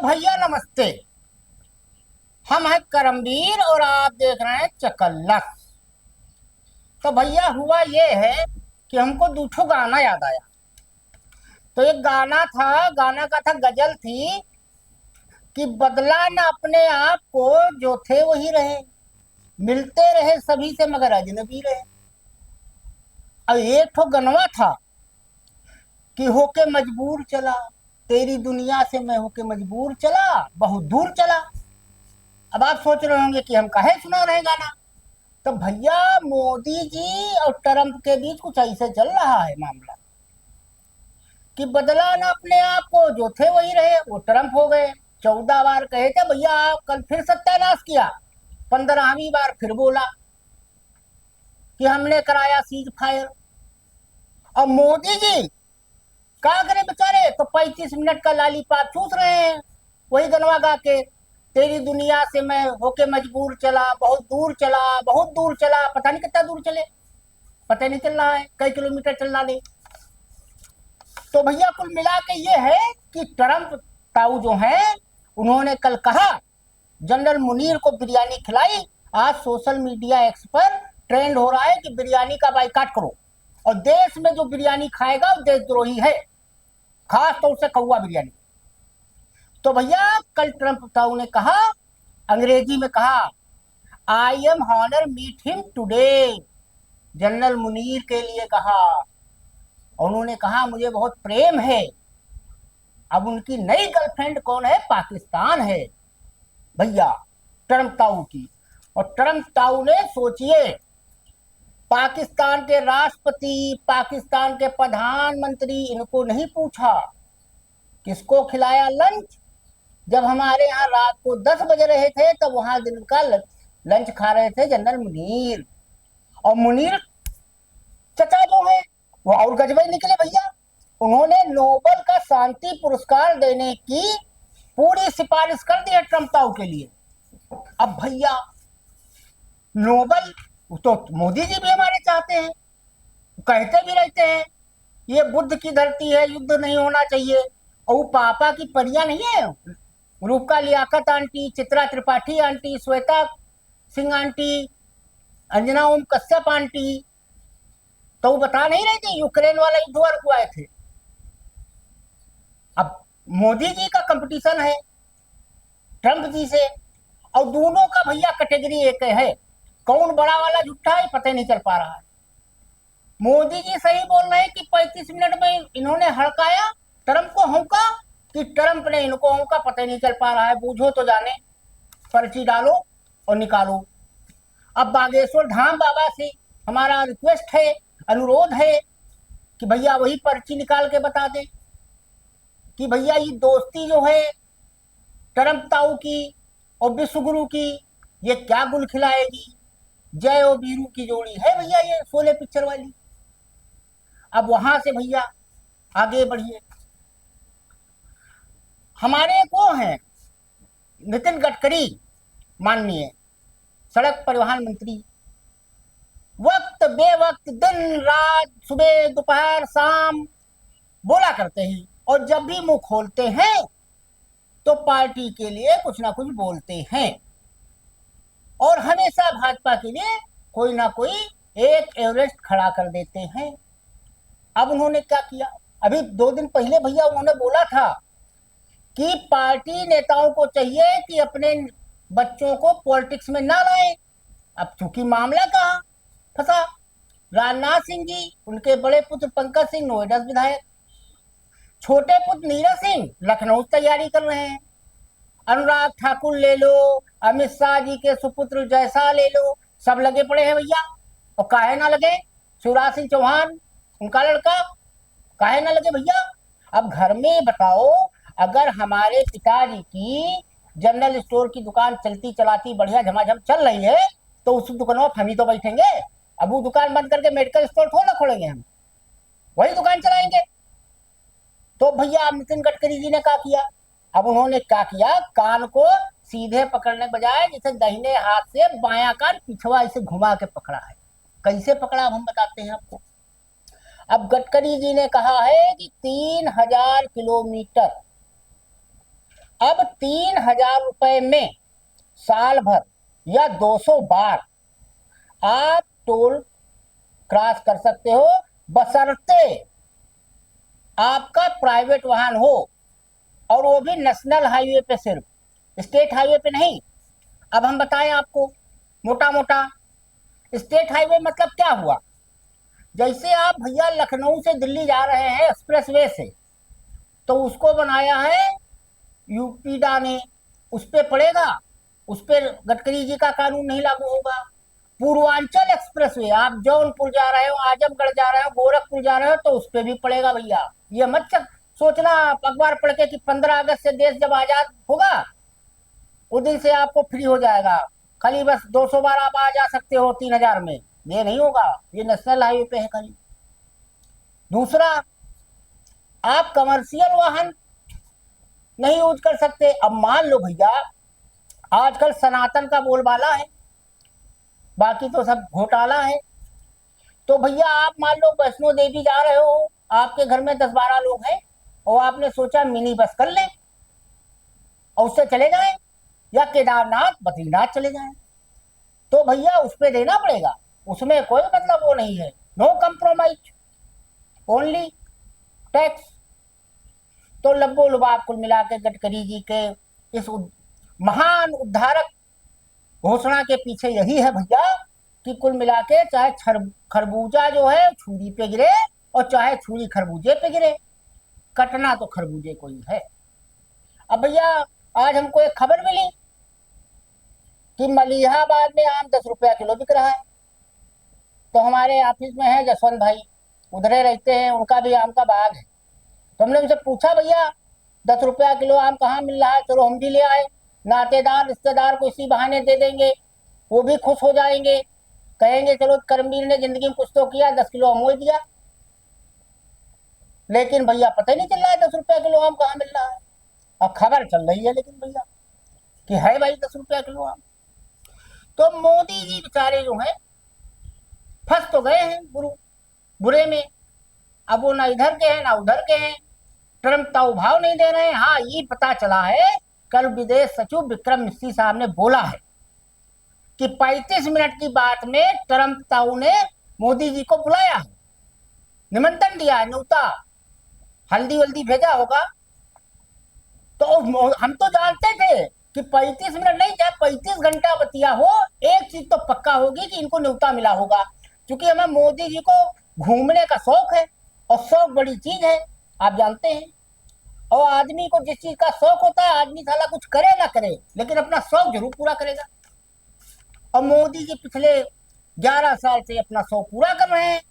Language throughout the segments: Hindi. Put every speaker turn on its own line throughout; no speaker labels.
भैया नमस्ते। हम हैं करमवीर और आप देख रहे हैं चकल्लस। तो भैया हुआ ये है कि हमको दूठो गाना याद आया। तो एक गाना था, गाना का था, गजल थी कि बदला न अपने आप को, जो थे वही रहे, मिलते रहे सभी से मगर अजनबी रहे। और एक ठो गनवा था कि होके मजबूर चला, तेरी दुनिया से मैं होके मजबूर चला, बहुत दूर चला। अब आप सोच रहे होंगे कि हम काहे सुना रहे गाना। तो भैया मोदी जी और ट्रंप के बीच कुछ ऐसे चल रहा है मामला कि बदला ना अपने आप को, जो थे वही रहे, वो ट्रंप हो गए। 14 बार कहे थे भैया, आप कल फिर सत्यानाश किया। 15वीं बार फिर बोला कि हमने कराया सीज फायर। और मोदी जी क्या करे बेचारे, तो 35 मिनट का लालीपाप चूस रहे हैं वही गनवा गा के। तेरी दुनिया से मैं होके मजबूर चला, बहुत दूर चला, बहुत दूर चला, पता नहीं कितना दूर चले, पता नहीं चल रहा है कई किलोमीटर चल रहा नहीं। तो भैया कुल मिला के ये है कि ट्रंप ताऊ जो हैं, उन्होंने कल कहा जनरल मुनीर को बिरयानी खिलाई। आज सोशल मीडिया एक्स पर ट्रेंड हो रहा है कि बिरयानी का बाइकाट करो, और देश में जो बिरयानी खाएगा वो देशद्रोही है, खास तौर से कौवा बिरयानी। तो भैया कल ट्रंप ताऊ ने कहा, अंग्रेजी में कहा, I am honour meet him today. General Munir के लिए कहा, उन्होंने कहा मुझे बहुत प्रेम है। अब उनकी नई गर्लफ्रेंड कौन है? पाकिस्तान है भैया, ट्रंप ताऊ की। और ट्रंप ताऊ ने, सोचिए, पाकिस्तान के राष्ट्रपति, पाकिस्तान के प्रधानमंत्री, इनको नहीं पूछा किसको खिलाया लंच। जब हमारे यहाँ रात को 10 बज रहे थे तब वहां दिन का लंच खा रहे थे जनरल मुनीर। और मुनीर चचा जो है वो और गजबे निकले भैया। उन्होंने नोबेल का शांति पुरस्कार देने की पूरी सिफारिश कर दी है ट्रंप ताऊ के लिए। अब भैया नोबेल तो मोदी जी भी हमारे चाहते हैं, कहते भी रहते हैं ये बुद्ध की धरती है, युद्ध नहीं होना चाहिए। और वो पापा की परियां नहीं है, Rubika Liyaquat aunty, Chitra Tripathi aunty, Shweta Singh aunty, Anjana Om Kashyap aunty, तो वो बता नहीं रहे थे यूक्रेन वाला युद्ध हुआ थे। अब मोदी जी का कंपटीशन है ट्रंप जी से, और दोनों का भैया कैटेगरी एक है, कौन बड़ा वाला झूठा है पता नहीं चल पा रहा है। मोदी जी सही बोल रहे हैं कि 35 मिनट में इन्होंने हड़काया, ट्रंप को होंका कि ट्रंप ने इनको होंका, पता नहीं चल पा रहा है। बूझो तो जाने, पर्ची डालो और निकालो। अब बागेश्वर धाम बाबा से हमारा रिक्वेस्ट है, अनुरोध है कि भैया वही पर्ची निकाल के बता दे कि भैया ये दोस्ती जो है ट्रंप ताऊ की और विश्वगुरु की, ये क्या गुल खिलाएगी। जय और वीरू की जोड़ी है भैया ये शोले पिक्चर वाली। अब वहां से भैया आगे बढ़िए, हमारे वो हैं नितिन गडकरी, माननीय सड़क परिवहन मंत्री, वक्त बेवक्त, दिन रात, सुबह दोपहर शाम बोला करते हैं, और जब भी मुंह खोलते हैं तो पार्टी के लिए कुछ ना कुछ बोलते हैं, और हमेशा भाजपा के लिए कोई ना कोई एक एवरेस्ट खड़ा कर देते हैं। अब उन्होंने क्या किया, अभी 2 दिन पहले भैया उन्होंने बोला था कि पार्टी नेताओं को चाहिए कि अपने बच्चों को पॉलिटिक्स में ना लाएं। अब चूंकि मामला कहाँ फंसा, राजनाथ सिंह जी, उनके बड़े पुत्र पंकज सिंह नोएडा विधायक, छोटे पुत्र नीरज सिंह लखनऊ तैयारी कर रहे हैं, अनुराग ठाकुर ले लो, अमित शाह जी के सुपुत्र जयशाह ले लो, सब लगे पड़े हैं भैया। और काहे ना लगे, शिवराज सिंह चौहान उनका लड़का, काहे ना लगे भैया। अब घर में बताओ, अगर हमारे पिताजी की जनरल स्टोर की दुकान चलती चलाती बढ़िया झमाझम चल रही है तो उस दुकान में हम ही तो बैठेंगे। अब वो दुकान बंद करके मेडिकल स्टोर थोड़ा ना खोलेंगे, हम वही दुकान चलाएंगे। तो भैया नितिन गडकरी जी ने क्या किया, अब उन्होंने क्या किया, कान को सीधे पकड़ने बजाय जैसे दाहिने हाथ से बायां कान पिछवा ऐसे घुमा के पकड़ा है। कैसे पकड़ा अब हम बताते हैं आपको। अब गडकरी जी ने कहा है कि 3000 किलोमीटर, अब 3,000 रुपए में साल भर या 200 बार आप टोल क्रॉस कर सकते हो, बशर्ते आपका प्राइवेट वाहन हो, और वो भी नेशनल हाईवे पे, सिर्फ स्टेट हाईवे पे नहीं। अब हम बताएं आपको मोटा मोटा। स्टेट हाईवे मतलब क्या हुआ? जैसे आप भैया लखनऊ से दिल्ली जा रहे हैं एक्सप्रेसवे से, तो उसको बनाया है यूपीडा ने, उस पे पड़ेगा, उस पर गडकरी जी का कानून नहीं लागू होगा। पूर्वांचल एक्सप्रेसवे, आप जौनपुर जा रहे हो, आजमगढ़ जा रहे हो, गोरखपुर जा रहे हो, तो उस पर भी पड़ेगा भैया। ये मत सोचना अखबार पढ़ के कि 15 अगस्त से देश जब आजाद होगा उस दिन से आपको फ्री हो जाएगा, खाली बस 200 बार आप आ जा सकते हो 3,000 में। ये नहीं होगा, ये नेशनल हाईवे पे है खाली। दूसरा, आप कमर्शियल वाहन नहीं यूज कर सकते। अब मान लो भैया, आजकल सनातन का बोलबाला है, बाकी तो सब घोटाला है। तो भैया आप मान लो वैष्णो देवी जा रहे हो, आपके घर में 10-12 लोग हैं, और आपने सोचा मिनी बस कर लें और उससे चले जाएं, या केदारनाथ बद्रीनाथ चले जाएं, तो भैया उस पर देना पड़ेगा, उसमें कोई मतलब वो नहीं है, नो कम्प्रोमाइज, ओनली टैक्स। तो लब्बो लुबाब कुल मिला के गडकरी जी के इस महान उद्धारक घोषणा के पीछे यही है भैया कि कुल मिला के चाहे खरबूजा जो है छुरी पे गिरे और चाहे छुरी खरबूजे पे गिरे, कटना तो खरबूजे को ही है। अब भैया आज हमको एक खबर मिली कि मलिहाबाद में आम 10 रुपया किलो बिक रहा है। तो हमारे ऑफिस में है जसवंत भाई, उधरे रहते हैं, उनका भी आम का बाग है। तो हमने उनसे पूछा भैया 10 रुपया किलो आम कहाँ मिल रहा है, चलो हम भी ले आए, नातेदार रिश्तेदार को इसी बहाने दे देंगे, वो भी खुश हो जाएंगे, कहेंगे चलो करमवीर ने जिंदगी में कुछ तो किया, 10 किलो अमूल दिया। लेकिन भैया पता ही नहीं चल रहा है 10 रुपया किलो आम कहाँ मिल रहा है। अब खबर चल रही है लेकिन भैया कि है भाई 10 रुपया किलो आम। तो मोदी जी बेचारे जो हैं फंस तो गए हैं बुरे में। अब वो ना इधर के हैं ना उधर के हैं, ट्रम्प ताऊ भाव नहीं दे रहे हैं। हाँ, ये पता चला है, कल विदेश सचिव विक्रम मिश्री साहब ने बोला है कि 35 मिनट की बात में ट्रम्प ताऊ ने मोदी जी को बुलाया है, निमंत्रण दिया है, न्योता, हल्दी वल्दी भेजा होगा। तो हम तो जानते थे कि 35 मिनट नहीं, चाहे 35 घंटा बतिया हो, एक चीज तो पक्का होगी कि इनको न्योता मिला होगा, क्योंकि हमें मोदी जी को घूमने का शौक है, और शौक बड़ी चीज है, आप जानते हैं। और आदमी को जिस चीज का शौक होता है, आदमी साला कुछ करे ना करे लेकिन अपना शौक जरूर पूरा करेगा। और मोदी जी पिछले 11 साल से अपना शौक पूरा कर रहे हैं,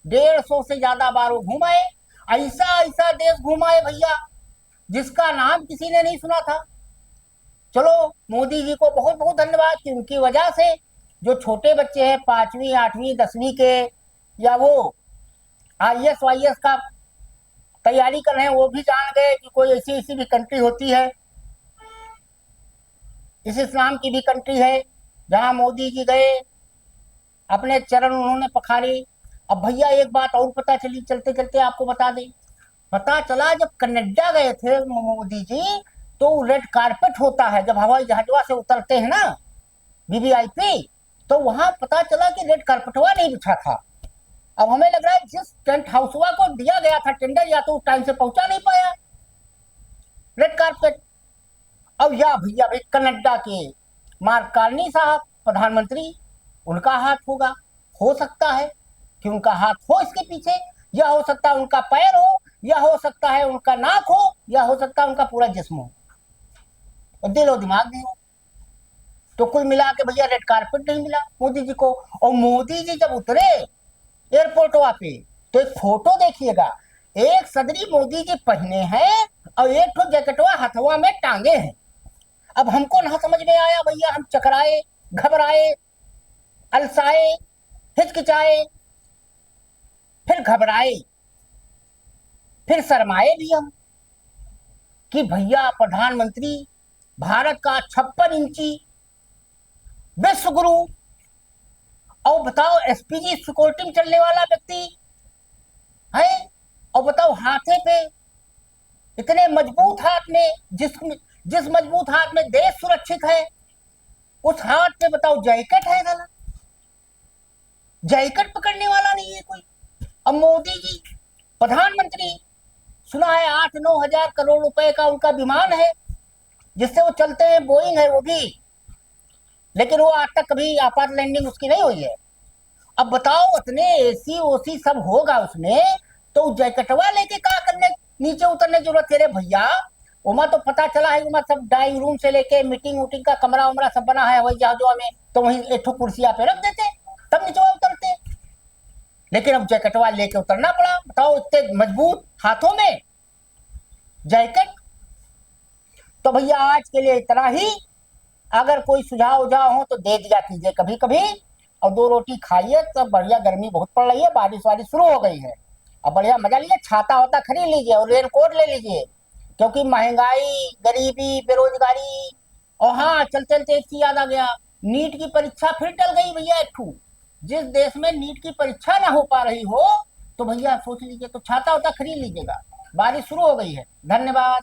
150 से ज्यादा बार वो घुमाए, ऐसा ऐसा देश घुमाए भैया जिसका नाम किसी ने नहीं सुना था। चलो मोदी जी को बहुत बहुत धन्यवाद कि उनकी वजह से जो छोटे बच्चे हैं 5वीं 8वीं 10वीं के, या वो IAS वाईएस का तैयारी कर रहे हैं, वो भी जान गए कि कोई ऐसी ऐसी भी कंट्री होती है, इस इस्लाम की भी कंट्री है जहां मोदी जी गए, अपने चरण उन्होंने पखारे। अब भैया एक बात और पता चली, चलते चलते आपको बता दें, पता चला जब कनाडा गए थे मोदी जी, तो रेड कारपेट होता है जब हवाई जहाजवा से उतरते हैं ना, VVIP, तो वहां पता चला कि रेड कारपेटवा नहीं बिछा था। अब हमें लग रहा है जिस टेंट हाउसवा को दिया गया था टेंडर, या तो टाइम से पहुंचा नहीं पाया रेड कारपेट। अब या भैया भाई कनाडा के मार्क कार्नी साहब प्रधानमंत्री, उनका हाथ होगा, हो सकता है कि उनका हाथ हो इसके पीछे, या हो सकता है उनका पैर हो, या हो सकता है उनका नाक हो, या हो सकता है उनका पूरा जिस्म हो, और दिल और दिमाग भी हो। तो कुल मिला के भैया रेड कारपेट नहीं मिला मोदी जी को। और मोदी जी जब उतरे एयरपोर्ट पे, तो एक फोटो देखिएगा, एक सदरी मोदी जी पहने हैं और एक तो जैकेटवा हथवा में टांगे हैं। अब हमको ना समझ में आया भैया, हम चकराए, घबराए, अलसाए, हिचकिचाए, फिर घबराए, फिर शर्माए भी हम कि भैया प्रधानमंत्री, भारत का 56 इंची विश्व गुरु, और बताओ SPG सिक्योरिटी में चलने वाला व्यक्ति है, और बताओ हाथे पे इतने मजबूत हाथ में, जिस मजबूत हाथ में देश सुरक्षित है, उस हाथ पे बताओ जैकेट है साला, जैकेट पकड़ने वाला नहीं है कोई। अब मोदी जी प्रधानमंत्री, सुना है 8-9 हजार करोड़ रुपए का उनका विमान है जिससे वो चलते हैं, बोइंग है वो भी, लेकिन वो आज तक कभी आपात लैंडिंग उसकी नहीं हुई है। अब बताओ इतने एसी ओसी सब होगा उसमें, तो जैकेटवा लेके क्या करने, नीचे उतरने की जरूरत है रे भैया। उमा तो पता चला है, उमा सब डाइनिंग रूम से लेके मीटिंग वूटिंग का कमरा उमरा सब बना है हवाई जहाजों में, तो वहीं एक कुर्सिया पे रख देते तब नीचे उतरते। लेकिन अब जैकेटवा लेके उतरना पड़ा, बताओ इतने मजबूत हाथों में जैकेट। तो भैया आज के लिए इतना ही। अगर कोई सुझाव उझाव हो तो दे दिया कीजिए कभी कभी, और 2 रोटी खाइए। तो बढ़िया, गर्मी बहुत पड़ रही है, बारिश वारिश शुरू हो गई है, अब बढ़िया मजा लीजिए, छाता वाता खरीद लीजिए और रेनकोट ले लीजिए, क्योंकि महंगाई, गरीबी, बेरोजगारी। और हाँ, चलते चलते एक चीज याद आ गया, नीट की परीक्षा फिर टल गई भैया एक ठू। जिस देश में नीट की परीक्षा ना हो पा रही हो, तो भैया सोच लीजिए, तो छाता वाता खरीद लीजिएगा, बारिश शुरू हो गई है। धन्यवाद।